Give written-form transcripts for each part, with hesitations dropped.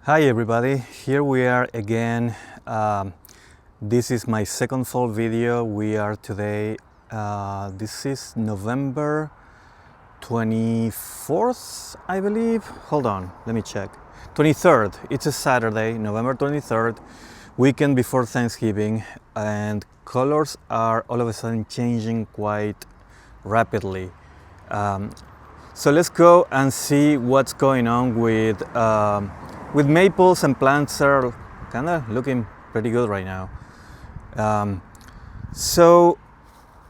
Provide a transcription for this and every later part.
Hi everybody, here we are again. This is my second fall video. We are today, this is November 24th, I believe. Hold on, let me check. 23rd, it's a Saturday, November 23rd, weekend before Thanksgiving, and colors are all of a sudden changing quite rapidly. So let's go and see what's going on with maples and plants that are kind of looking pretty good right now. So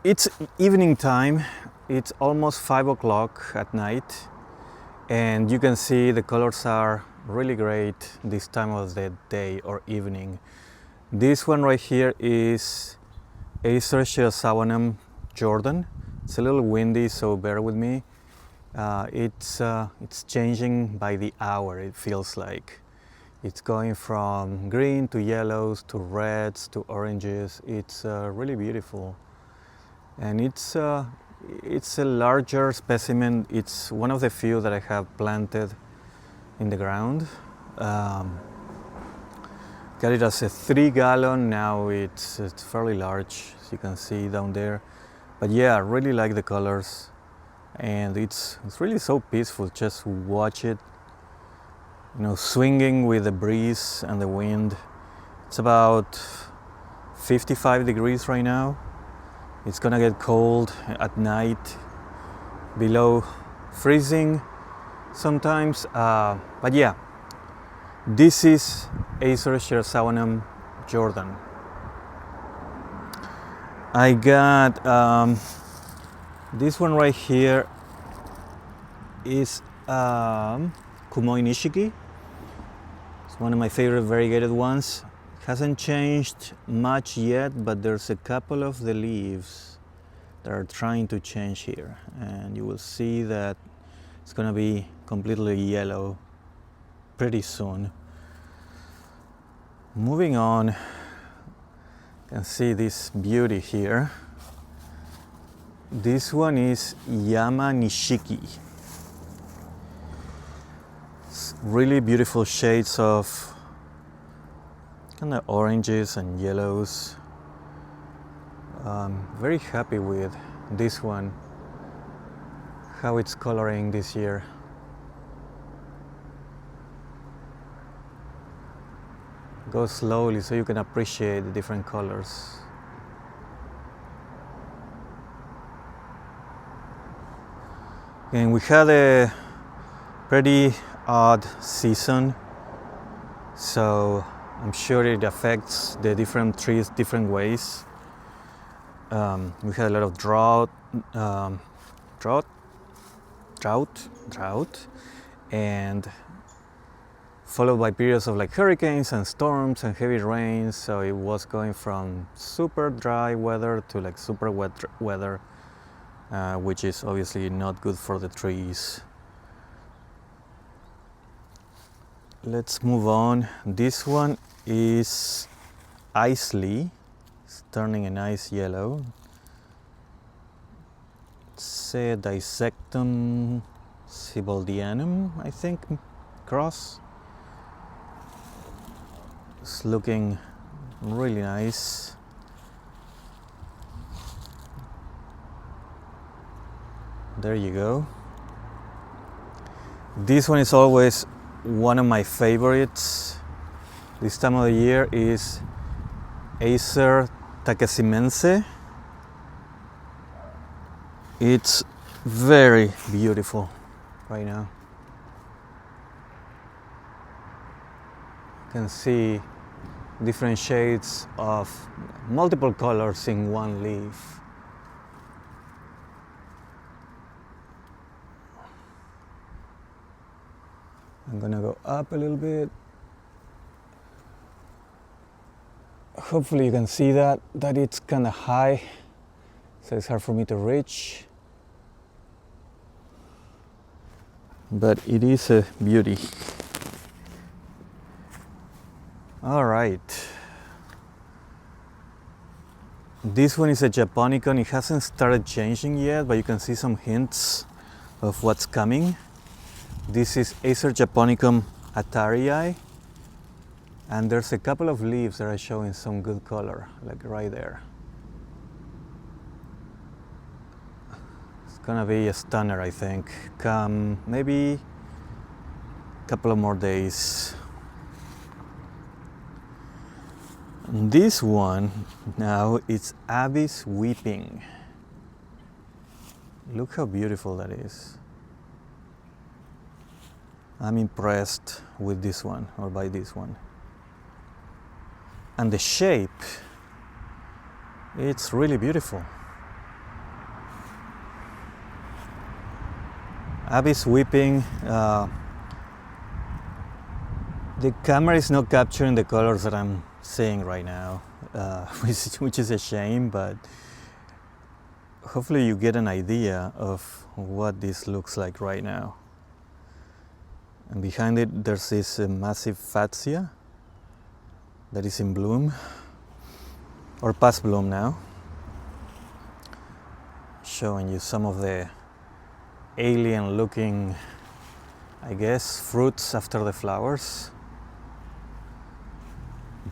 it's evening time. It's almost 5 o'clock at night, and you can see the colors are really great this time of the day or evening. This one right here is Acer Shirasawanam Jordan. It's a little windy, so bear with me. It's changing by the hour, it feels like. It's going from green to yellows to reds to oranges. It's really beautiful. And it's a larger specimen. It's one of the few that I have planted in the ground. Got it as a 3-gallon. Now it's fairly large, as you can see down there. But yeah, I really like the colors. And it's really so peaceful. Just watch it, swinging with the breeze and the wind. It's about 55 degrees right now. It's gonna get cold at night, below freezing sometimes. But yeah, this is Acer Shirasawanam Jordan. I got this one right here is Kumoi Nishiki. It's one of my favorite variegated ones. It hasn't changed much yet, but there's a couple of the leaves that are trying to change here. And you will see that it's gonna be completely yellow pretty soon. Moving on, you can see this beauty here. This one is Yama Nishiki. It's really beautiful shades of kind of oranges and yellows. Very happy with this one, how it's coloring this year. Go slowly so you can appreciate the different colors. And we had a pretty odd season, so I'm sure it affects the different trees different ways. We had a lot of drought, and followed by periods of like hurricanes and storms and heavy rains. So it was going from super dry weather to like super wet weather. Which is obviously not good for the trees. Let's move on. This one is Isley. It's turning a nice yellow. It's a Dissectum Siboldianum, I think, cross. It's looking really nice. There you go. This one is always one of my favorites. This time of the year is Acer Takesimense. It's very beautiful right now. You can see different shades of multiple colors in one leaf. I'm gonna go up a little bit. Hopefully you can see that it's kind of high, so it's hard for me to reach. But it is a beauty. All right. This one is a Japonicon. It hasn't started changing yet, but you can see some hints of what's coming. This is Acer Japonicum Atarii. And there's a couple of leaves that are showing some good color, like right there. It's gonna be a stunner, I think. Come maybe a couple of more days. And this one now, it's Abyss Weeping. Look how beautiful that is. I'm impressed with this one, or by this one. And the shape, it's really beautiful. Abyss Weeping, the camera is not capturing the colors that I'm seeing right now, which is a shame, but hopefully you get an idea of what this looks like right now. And behind it there's this massive fatsia that is in bloom, or past bloom now, showing you some of the alien looking, I guess, fruits after the flowers.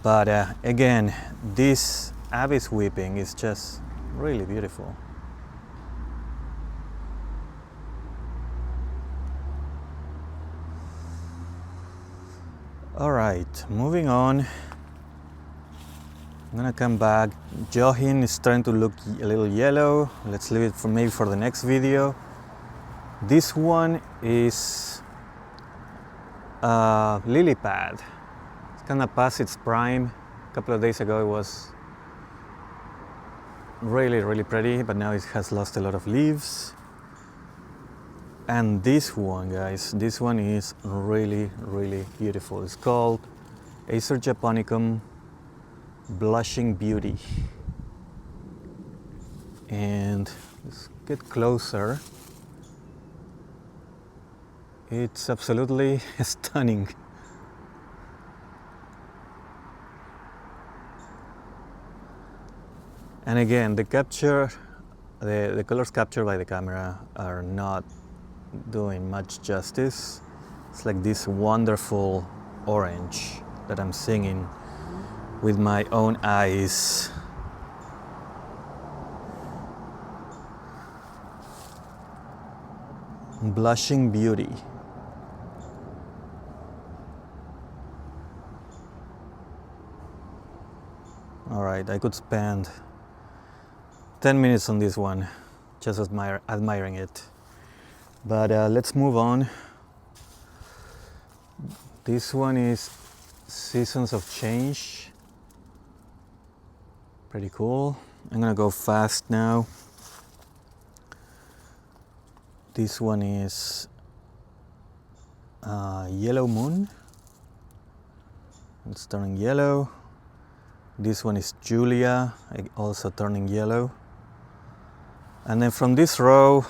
But again, this Abyss Weeping is just really beautiful. All right, moving on. I'm gonna come back. Johin is starting to look a little yellow. Let's leave it for maybe for the next video. This one is lily pad. It's kind of past its prime. A couple of days ago it was really pretty, but now it has lost a lot of leaves. And this one, guys, this one is really beautiful. It's called Acer japonicum Blushing Beauty. And let's get closer. It's absolutely stunning. And again, the colors captured by the camera are not doing much justice. It's like this wonderful orange that I'm seeing with my own eyes. Blushing Beauty. All right, I could spend 10 minutes on this one, just admiring it. But let's move on. This one is Seasons of Change. Pretty cool. I'm gonna go fast now. This one is Yellow Moon. It's turning yellow. This one is Julia, also turning yellow. And then from this row,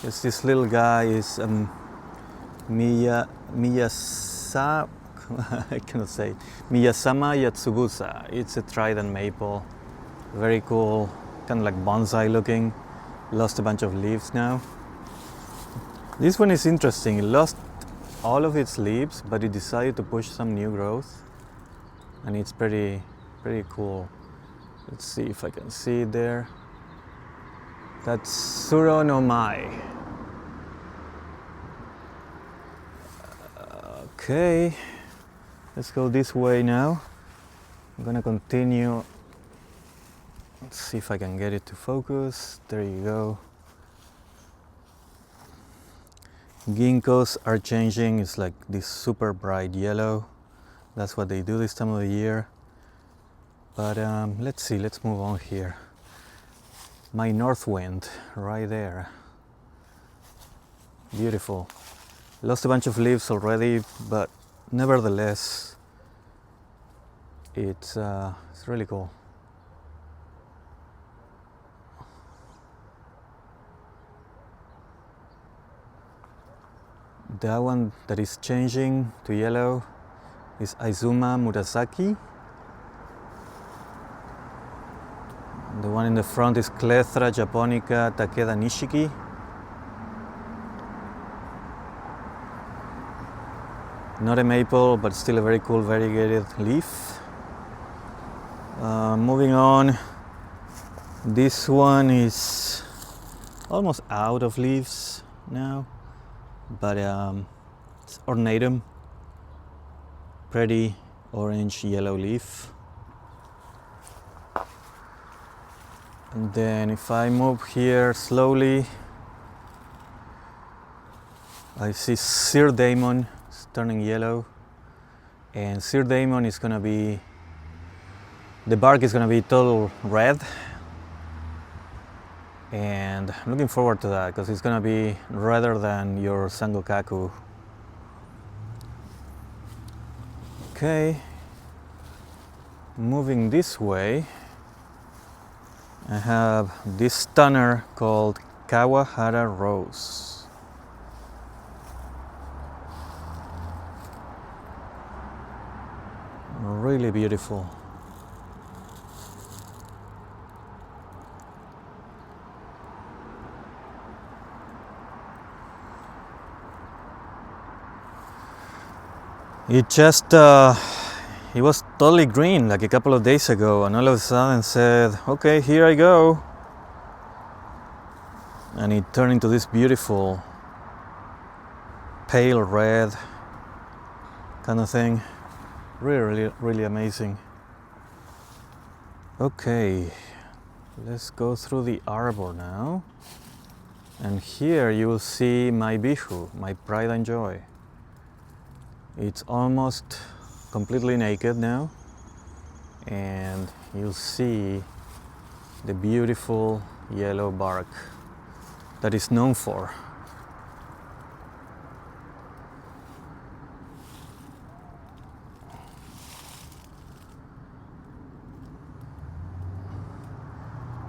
it's this little guy is Miyasama, I cannot say it. Miyasama Yatsubusa. It's a trident maple, very cool, kind of like bonsai looking. Lost a bunch of leaves now. This one is interesting. It lost all of its leaves, but it decided to push some new growth, and it's pretty cool. Let's see if I can see it there. That's Suro no Mai. Okay, let's go this way now. I'm gonna continue. Let's see if I can get it to focus. There you go. Ginkgos are changing. It's like this super bright yellow. That's what they do this time of the year. But let's see, let's move on here. My north wind, right there. Beautiful. Lost a bunch of leaves already, but nevertheless, it's really cool. The one that is changing to yellow is Aizuma Murasaki. The one in the front is Clethra japonica Takeda Nishiki. Not a maple, but still a very cool variegated leaf. Moving on, this one is almost out of leaves now, but it's ornatum, pretty orange yellow leaf. And then if I move here slowly, I see Sir Damon. It's turning yellow, and Sir Damon is gonna be, the bark is gonna be total red, and I'm looking forward to that because it's gonna be redder than your Sangokaku. Okay, moving this way, I have this stunner called Kawahara Rose. Really beautiful. It was totally green like a couple of days ago, and all of a sudden said, okay, here I go. And it turned into this beautiful pale red kind of thing. Really amazing. Okay, let's go through the arbor now. And here you will see my bihu, my pride and joy. It's almost completely naked now, and you'll see the beautiful yellow bark that is known for.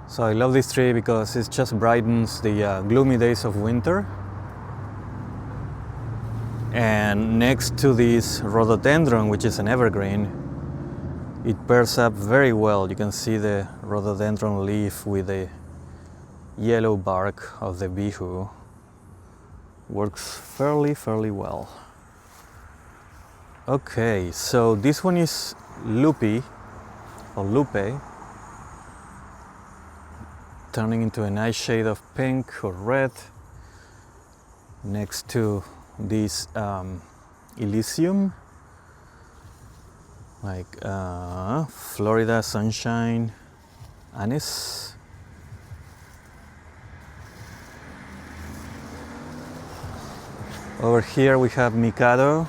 So I love this tree because it just brightens the gloomy days of winter. And next to this rhododendron, which is an evergreen, it pairs up very well. You can see the rhododendron leaf with the yellow bark of the bihu. Works fairly well. Okay, so this one is lupe, turning into a nice shade of pink or red next to this Elysium, like Florida Sunshine Anise. Over here we have Mikado,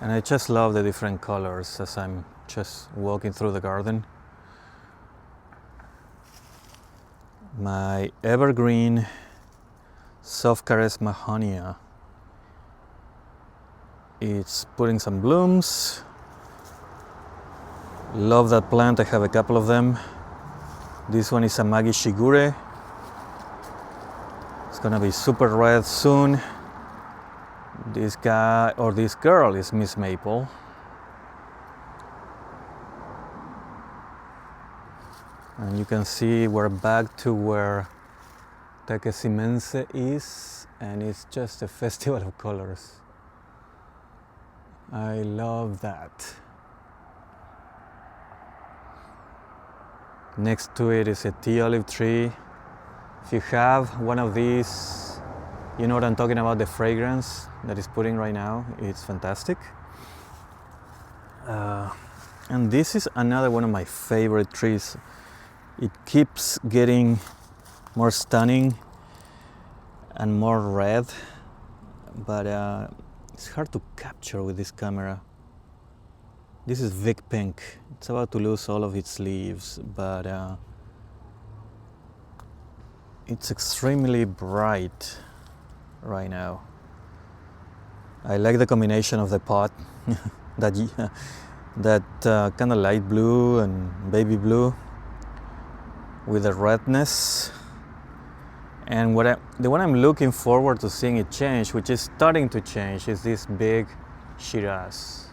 and I just love the different colors as I'm just walking through the garden. My evergreen Soft Caress Mahonia. It's putting some blooms. Love that plant, I have a couple of them. This one is Amagi Shigure. It's gonna be super red soon. This guy, or this girl, is Miss Maple. And you can see we're back to where Takesimense is, and it's just a festival of colors. I love that. Next to it is a tea olive tree. If you have one of these, you know what I'm talking about, the fragrance that it's putting right now. It's fantastic. And this is another one of my favorite trees. It keeps getting more stunning and more red, but it's hard to capture with this camera. This is Vic Pink. It's about to lose all of its leaves, but it's extremely bright right now. I like the combination of the pot, that kind of light blue and baby blue with the redness. And the one I'm looking forward to seeing it change, which is starting to change, is this big Shiraz.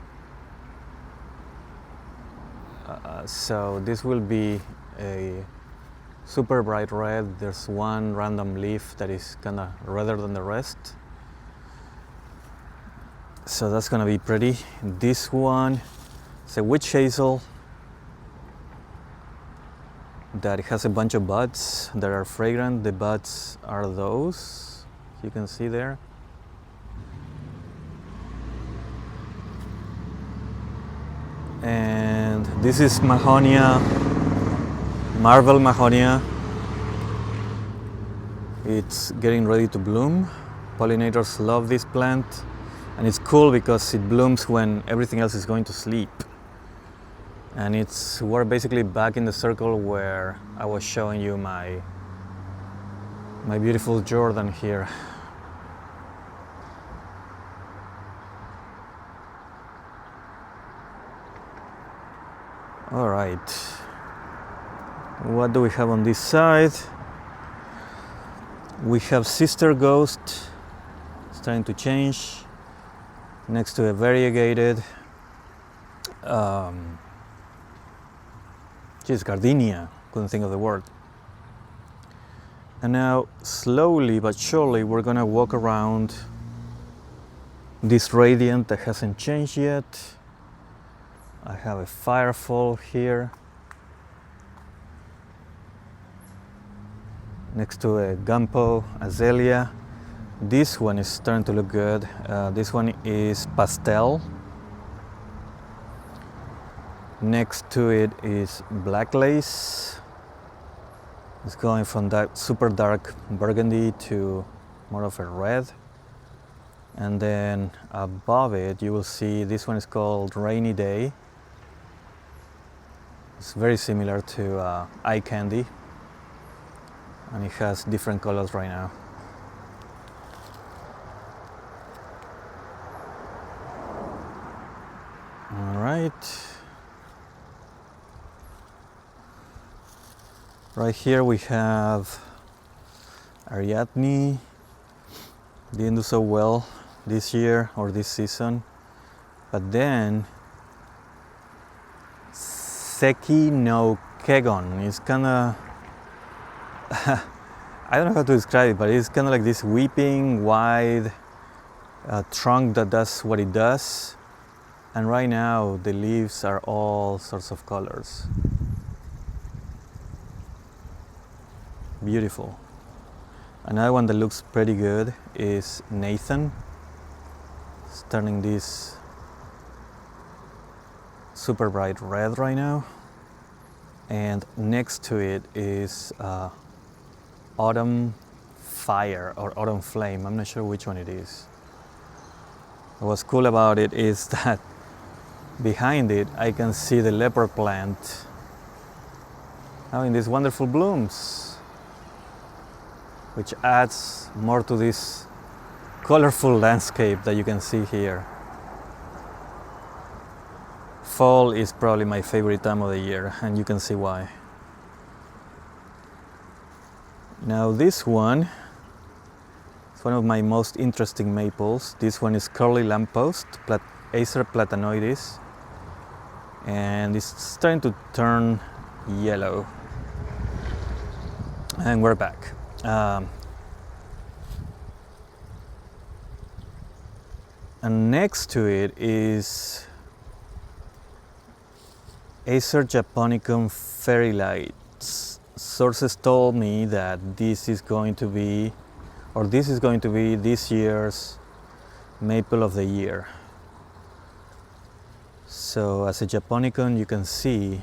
So this will be a super bright red. There's one random leaf that is kind of redder than the rest. So that's gonna be pretty. This one is a witch hazel that has a bunch of buds that are fragrant. The buds are those you can see there. And this is Mahonia, Marvel Mahonia. It's getting ready to bloom. Pollinators love this plant, and it's cool because it blooms when everything else is going to sleep. And we're basically back in the circle where I was showing you my beautiful Jordan here. All right, what do we have on this side? We have Sister Ghost starting to change next to a variegated gardenia, couldn't think of the word. And now slowly but surely we're gonna walk around this radiant that hasn't changed yet. I have a firefall here next to a Gampo azalea. This one is starting to look good. This one is pastel. Next to it is black lace. It's going from that super dark burgundy to more of a red. And then above it you will see this one is called Rainy Day. It's very similar to eye candy, and it has different colors right now. All right. Right here we have Ariadne. Didn't do so well this year or this season, but then Seki no Kegon is kinda I don't know how to describe it, but it's kind of like this weeping wide trunk that does what it does. And right now the leaves are all sorts of colors. Beautiful. Another one that looks pretty good is Nathan. It's turning this super bright red right now. And next to it is Autumn Fire or Autumn Flame. I'm not sure which one it is. What's cool about it is that behind it I can see the leopard plant having these wonderful blooms, which adds more to this colorful landscape that you can see here. Fall is probably my favorite time of the year, and you can see why. Now this one is one of my most interesting maples. This one is Curly Lamppost, Acer platanoides, and it's starting to turn yellow. And we're back. And next to it is Acer japonicum fairy lights. Sources told me that this is going to be this year's maple of the year. So as a japonicum, you can see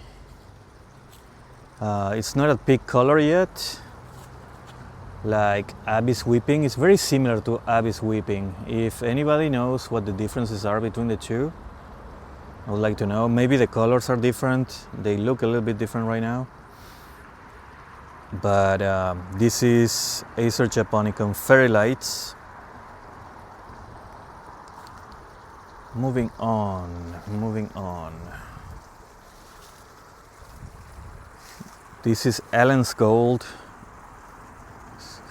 it's not a peak color yet, like Abyss Weeping. It's very similar to Abyss Weeping. If anybody knows what the differences are between the two, I would like to know. Maybe the colors are different. They look a little bit different right now. But this is Acer japonicum fairy lights. Moving on. This is Ellen's Gold.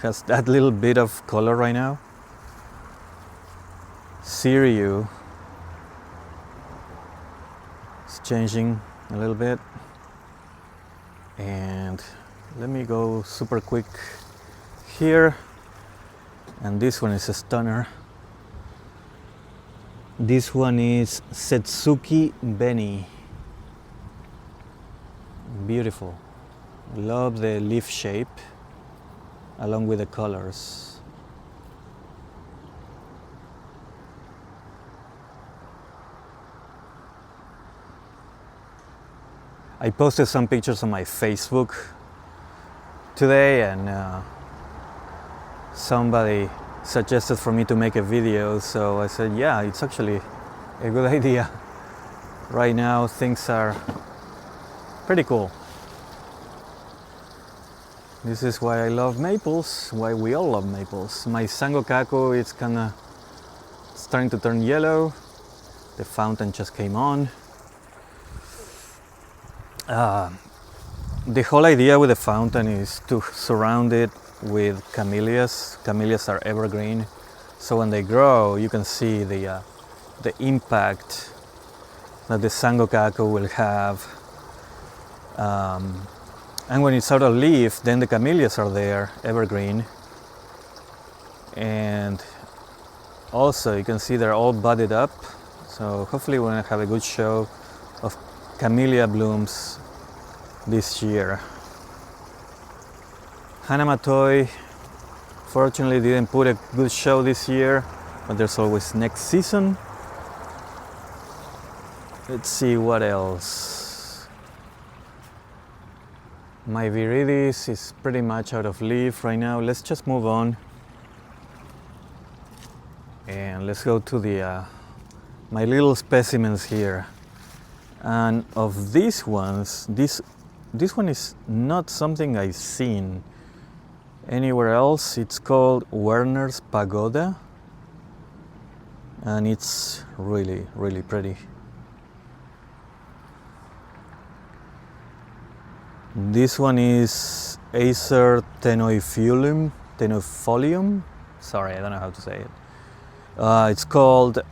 Has that little bit of color right now. Siriu is changing a little bit. And let me go super quick here. And this one is a stunner. This one is Setsuki Beni. Beautiful. Love the leaf shape along with the colors. I posted some pictures on my Facebook today, and somebody suggested for me to make a video, so I said, yeah, it's actually a good idea. Right now things are pretty cool. This is why I love maples, why we all love maples. My sangokaku is kinda starting to turn yellow. The fountain just came on. The whole idea with the fountain is to surround it with camellias. Camellias are evergreen, so when they grow, you can see the impact that the sangokaku will have. And when it's out of leaf, then the camellias are there, evergreen. And also, you can see they're all budded up. So hopefully we're gonna have a good show of camellia blooms this year. Hanamatoi fortunately didn't put a good show this year, but there's always next season. Let's see what else. My viridis is pretty much out of leaf right now. Let's just move on and let's go to the my little specimens here. And of these ones, this one is not something I've seen anywhere else. It's called Werner's Pagoda, and it's really, really pretty. This one is Acer tenofolium. Sorry, I don't know how to say it. It's called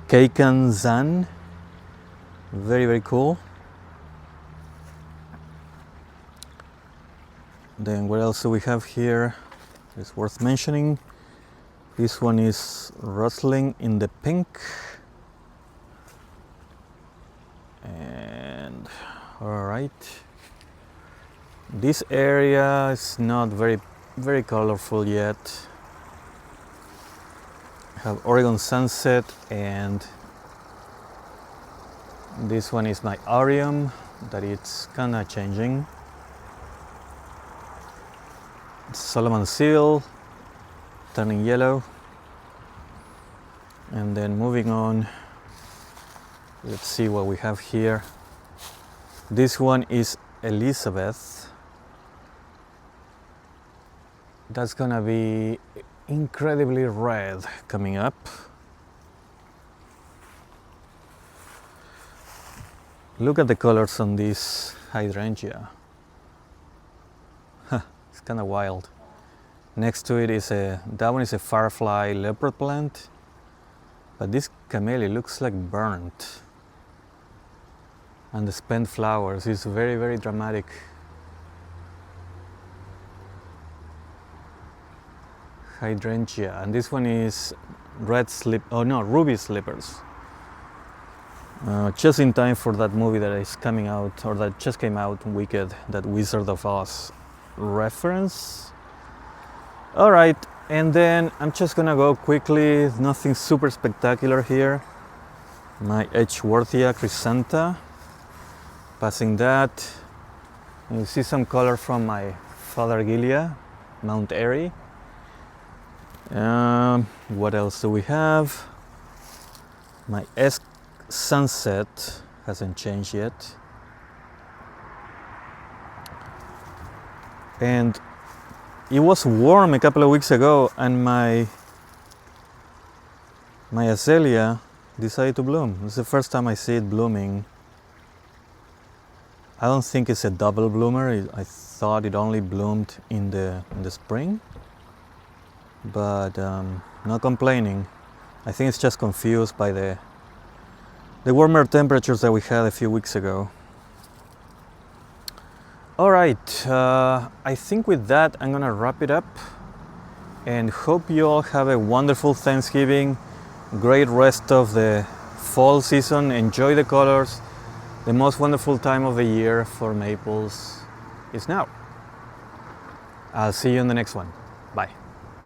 Keikan-zan. Very, very cool. Then what else do we have here? It's worth mentioning. This one is Rustling in the Pink. And all right. This area is not very, very colorful yet. I have Oregon Sunset, and this one is my Arium that it's kind of changing. It's Solomon Seal, turning yellow. And then moving on, let's see what we have here. This one is Elizabeth. That's gonna be incredibly red coming up. Look at the colors on this hydrangea. It's kind of wild. Next to it is that one is a firefly leopard plant, but this camellia looks like burnt. And the spent flowers is very, very dramatic. Hydrangea, and this one is ruby slippers. Just in time for that movie that is coming out, or that just came out, Wicked, that Wizard of Oz reference. All right, and then I'm just gonna go quickly, nothing super spectacular here. My Edgeworthia chrysantha, passing that. You see some color from my Fothergilla, Mount Airy. What else do we have? My Sunset hasn't changed yet. And it was warm a couple of weeks ago, and my azalea decided to bloom. It's the first time I see it blooming. I don't think it's a double bloomer. I thought it only bloomed in the spring. But not complaining. I think it's just confused by the warmer temperatures that we had a few weeks ago. All right, I think with that I'm gonna wrap it up, and hope you all have a wonderful Thanksgiving. great rest of the fall season. Enjoy the colors. The most wonderful time of the year for maples is now. I'll see you in the next one. Bye.